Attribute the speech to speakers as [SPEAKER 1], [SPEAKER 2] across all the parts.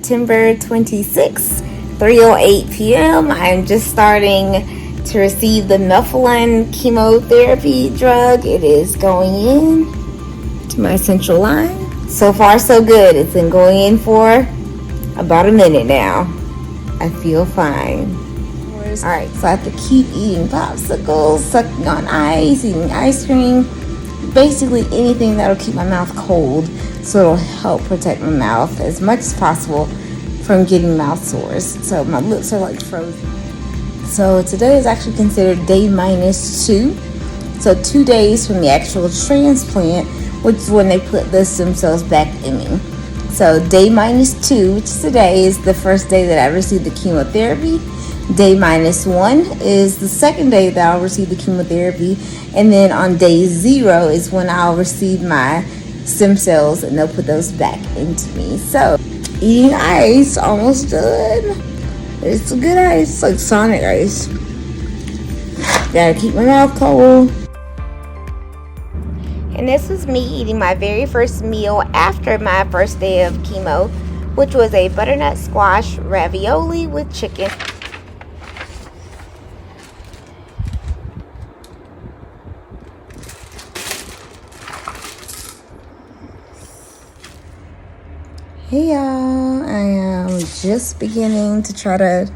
[SPEAKER 1] September 26th, 3:08 p.m. I'm just starting to receive the melphalan chemotherapy drug. It is going in to my central line. So far, so good. It's been going in for about a minute now. I feel fine. Alright, so I have to keep eating popsicles, sucking on ice, eating ice cream. Basically anything that'll keep my mouth cold, so it'll help protect my mouth as much as possible from getting mouth sores. So my lips are like frozen. So today is actually considered day -2. So 2 days from the actual transplant, which is when they put the stem cells back in me. So day -2, which is today, is the first day that I received the chemotherapy. Day -1 is the second day that I'll receive the chemotherapy. And then on day 0 is when I'll receive my stem cells and they'll put those back into me. So eating ice, almost done. It's a good ice, like Sonic ice. Gotta keep my mouth cold. And this was me eating my very first meal after my first day of chemo, which was a butternut squash ravioli with chicken. Hey y'all, I am just beginning to try to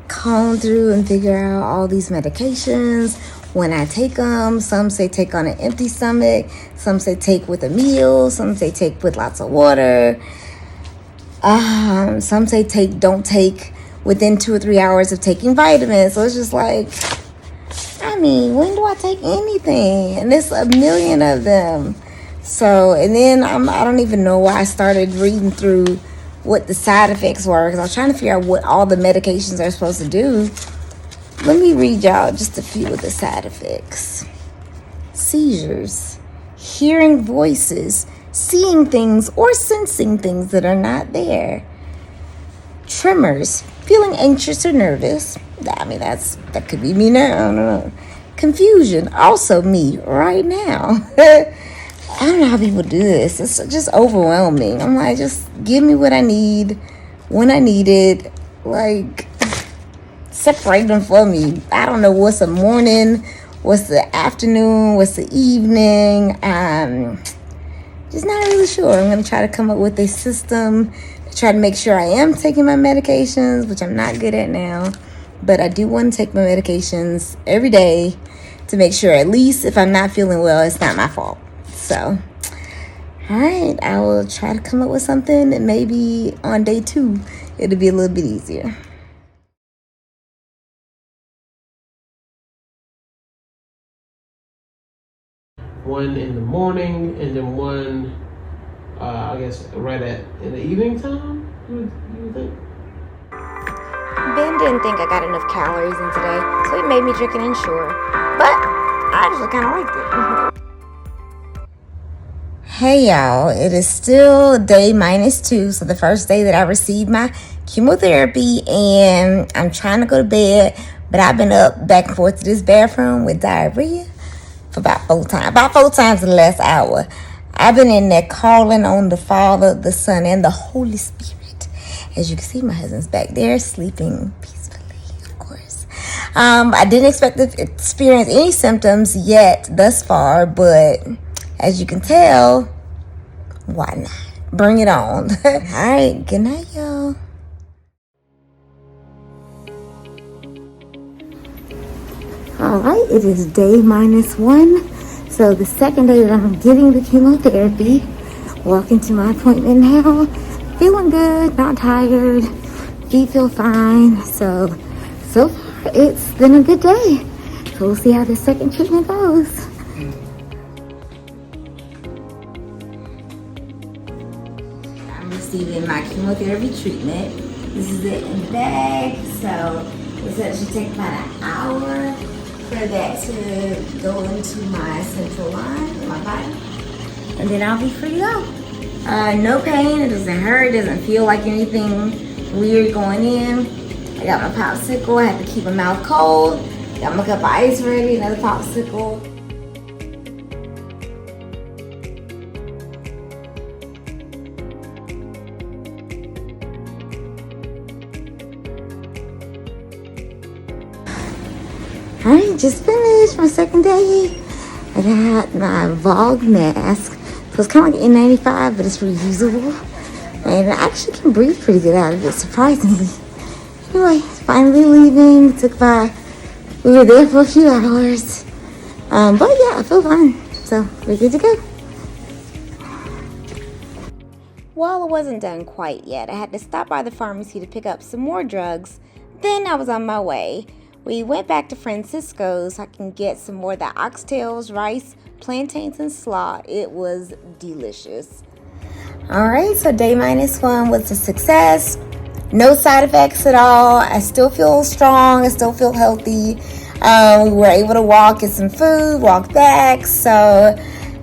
[SPEAKER 1] comb through and figure out all these medications, when I take them. Some say take on an empty stomach, some say take with a meal, some say take with lots of water. Some say don't take within 2 or 3 hours of taking vitamins. So it's just like, I mean, when do I take anything? And there's a million of them. So, and then I don't even know why I started reading through what the side effects were, because I was trying to figure out what all the medications are supposed to do. Let me read y'all just a few of the side effects. Seizures, hearing voices, seeing things or sensing things that are not there. Tremors, feeling anxious or nervous. I mean, that could be me now, I don't know. Confusion, also me right now. I don't know how people do this. It's just overwhelming. I'm like, just give me what I need when I need it. Like, separate them for me. I don't know what's the morning, what's the afternoon, what's the evening. Just not really sure. I'm going to try to come up with a system to try to make sure I am taking my medications, which I'm not good at now. But I do want to take my medications every day to make sure, at least if I'm not feeling well, it's not my fault. So, all right, I will try to come up with something, and maybe on day 2, it'll be a little bit easier.
[SPEAKER 2] One in the morning, and then one, I guess, right in the evening time, you would think?
[SPEAKER 1] Ben didn't think I got enough calories in today, so he made me drink an Ensure. But I actually kind of liked it. Hey y'all, it is still day -2, so the first day that I received my chemotherapy, and I'm trying to go to bed, but I've been up back and forth to this bathroom with diarrhea for about 4 times in the last hour. I've been in there calling on the Father, the Son, and the Holy Spirit. As you can see, my husband's back there sleeping peacefully, of course. I didn't expect to experience any symptoms yet thus far, but as you can tell, why not? Bring it on. All right, good night, y'all. All right, it is day -1. So the second day that I'm getting the chemotherapy. Walking to my appointment now. Feeling good, not tired. Feet feel fine. So far, it's been a good day. So we'll see how the second treatment goes. Receiving my chemotherapy treatment. This is it in the bag. So it should take about an hour for that to go into my central line in my body, and then I'll be free to go. No pain. It doesn't hurt. It doesn't feel like anything weird going in. I got my popsicle. I have to keep my mouth cold. Got my cup of ice ready. Another popsicle. Alright, just finished my second day. I got my Vogue mask. So it's kind of like N95, but it's reusable. And I actually can breathe pretty good out of it, surprisingly. Anyway, finally leaving. We were there for a few hours. But yeah, I feel fine. So we're good to go. Well, it wasn't done quite yet. I had to stop by the pharmacy to pick up some more drugs. Then I was on my way. We went back to Francisco's so I can get some more of the oxtails, rice, plantains, and slaw. It was delicious. Alright, so day -1 was a success. No side effects at all. I still feel strong. I still feel healthy. We were able to walk, get some food, walk back. So,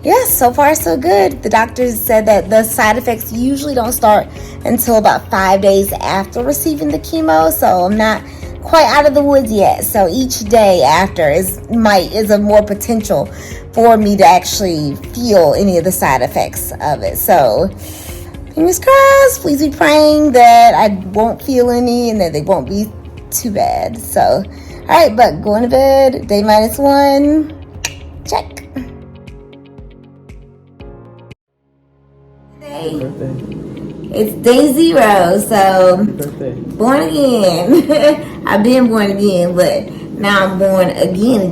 [SPEAKER 1] yeah, so far so good. The doctors said that the side effects usually don't start until about 5 days after receiving the chemo. So I'm not quite out of the woods yet. So each day after is a more potential for me to actually feel any of the side effects of it. So fingers crossed, please be praying that I won't feel any and that they won't be too bad. So, all right, but going to bed, day -1, check. It's day 0, so born again. I've been born again, but now I'm born again.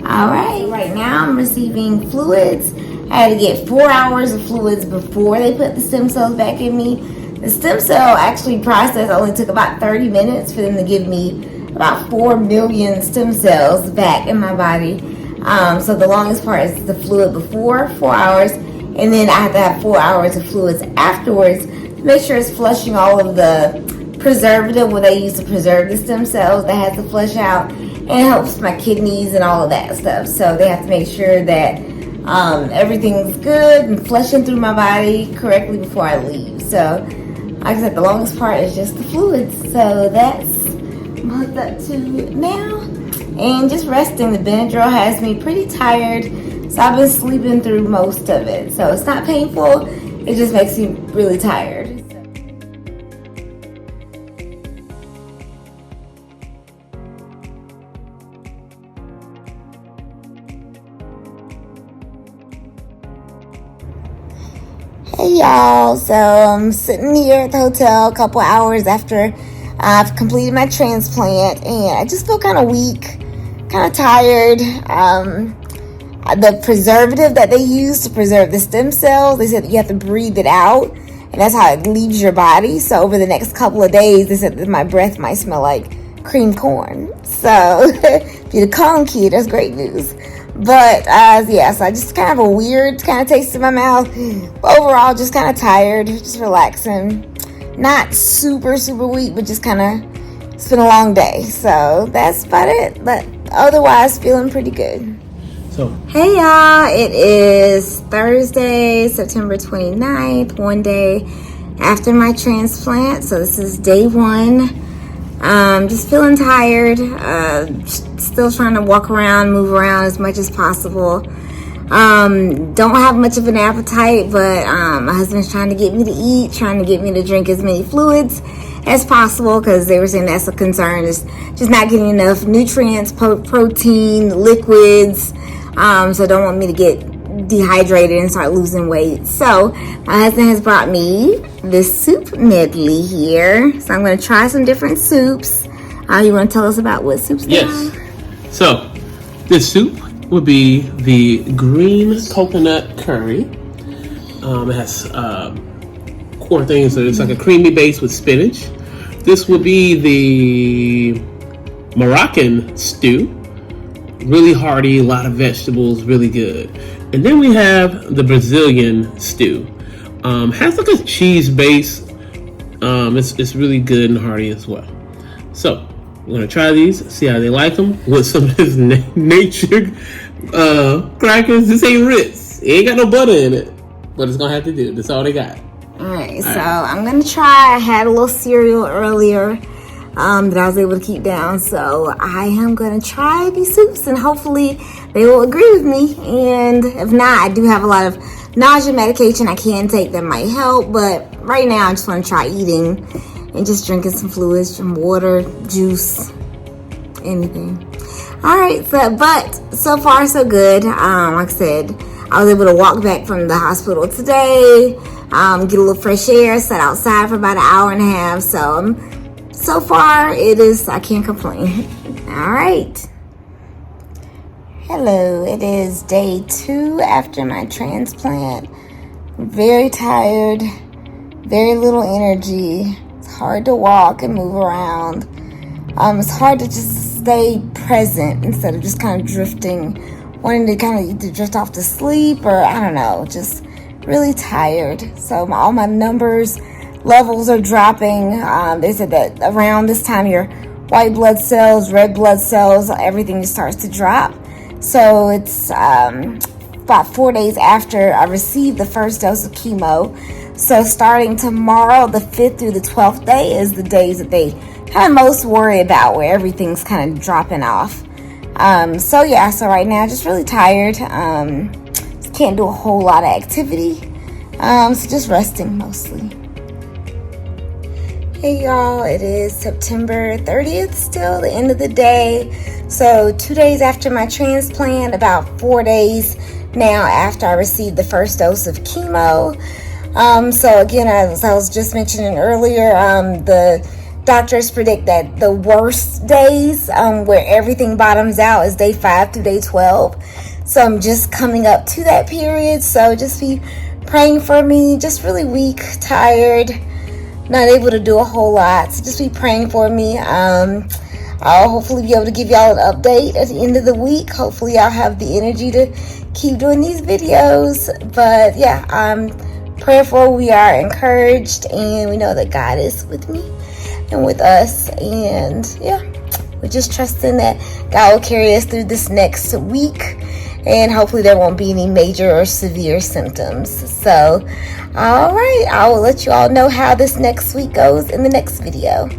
[SPEAKER 1] All right now I'm receiving fluids. I had to get 4 hours of fluids before they put the stem cells back in me. The stem cell actually process only took about 30 minutes for them to give me about 4 million stem cells back in my body. So the longest part is the fluid before 4 hours, and then I have to have 4 hours of fluids afterwards to make sure it's flushing all of the preservative, what they use to preserve the stem cells, that has to flush out, and it helps my kidneys and all of that stuff. So they have to make sure that everything's good and flushing through my body correctly before I leave. So like I said, the longest part is just the fluids. So that's I'm hooked up to now and just resting. The Benadryl has me pretty tired, so I've been sleeping through most of it. So it's not painful, it just makes me really tired. Hey y'all, so I'm sitting here at the hotel a couple hours after I've completed my transplant, and I just feel kind of weak, kind of tired. The preservative that they use to preserve the stem cells, they said that you have to breathe it out, and that's how it leaves your body. So over the next couple of days, they said that my breath might smell like cream corn. So if you're the corn kid, that's great news. But yeah, so I just kind of have a weird kind of taste in my mouth. But overall, just kind of tired, just relaxing. Not super weak, but just kind of, it's been a long day. So that's about it. But otherwise, feeling pretty good.
[SPEAKER 2] So,
[SPEAKER 1] hey y'all, it is Thursday, September 29th, one day after my transplant. So this is day 1. Just feeling tired, still trying to walk around, move around as much as possible. Don't have much of an appetite, but my husband's trying to get me to eat, trying to get me to drink as many fluids as possible, because they were saying that's a concern, is just not getting enough nutrients, protein, liquids, so don't want me to get dehydrated and start losing weight. So my husband has brought me this soup medley here, so I'm going to try some different soups. You want to tell us about what soups they are?
[SPEAKER 2] yes. So this soup would be the green coconut curry. It has core things, so it's like a creamy base with spinach. This would be the Moroccan stew, really hearty, a lot of vegetables, really good. And then we have the Brazilian stew. Has like a cheese base. It's really good and hearty as well. So we're gonna try these, see how they like them with some of this nature crackers. This ain't Ritz. It ain't got no butter in it, but it's gonna have to do. That's all they got.
[SPEAKER 1] Alright, so I'm gonna try. I had a little cereal earlier that I was able to keep down, so I am gonna try these soups and hopefully they will agree with me. And if not, I do have a lot of nausea medication I can take that might help, but right now I just want to try eating and just drinking some fluids, some water, juice, anything. All right, but so far so good. Like I said, I was able to walk back from the hospital today, get a little fresh air, sat outside for about an hour and a half. So far I can't complain. All right. Hello, it is day 2 after my transplant. Very tired, very little energy. It's hard to walk and move around. It's hard to just stay present instead of just kind of drifting, wanting to kind of either drift off to sleep or I don't know, just really tired. So all my numbers, levels are dropping. They said that around this time your white blood cells, red blood cells, everything just starts to drop. So it's about 4 days after I received the first dose of chemo. So starting tomorrow, the 5th through the 12th day is the days that they kind of most worry about, where everything's kind of dropping off. So right now just really tired. Just can't do a whole lot of activity. So just resting mostly. Hey y'all, it is September 30th still, the end of the day. So 2 days after my transplant, about 4 days now after I received the first dose of chemo. So again, as I was just mentioning earlier, the doctors predict that the worst days, where everything bottoms out, is day 5 through day 12. So I'm just coming up to that period. So just be praying for me. Just really weak, tired, not able to do a whole lot. So just be praying for me. I'll hopefully be able to give y'all an update at the end of the week. Hopefully I'll have the energy to keep doing these videos. But yeah, prayerful, we are encouraged, and we know that God is with me and with us. And yeah, we're just trusting that God will carry us through this next week, and hopefully there won't be any major or severe symptoms. So, all right, I will let you all know how this next week goes in the next video.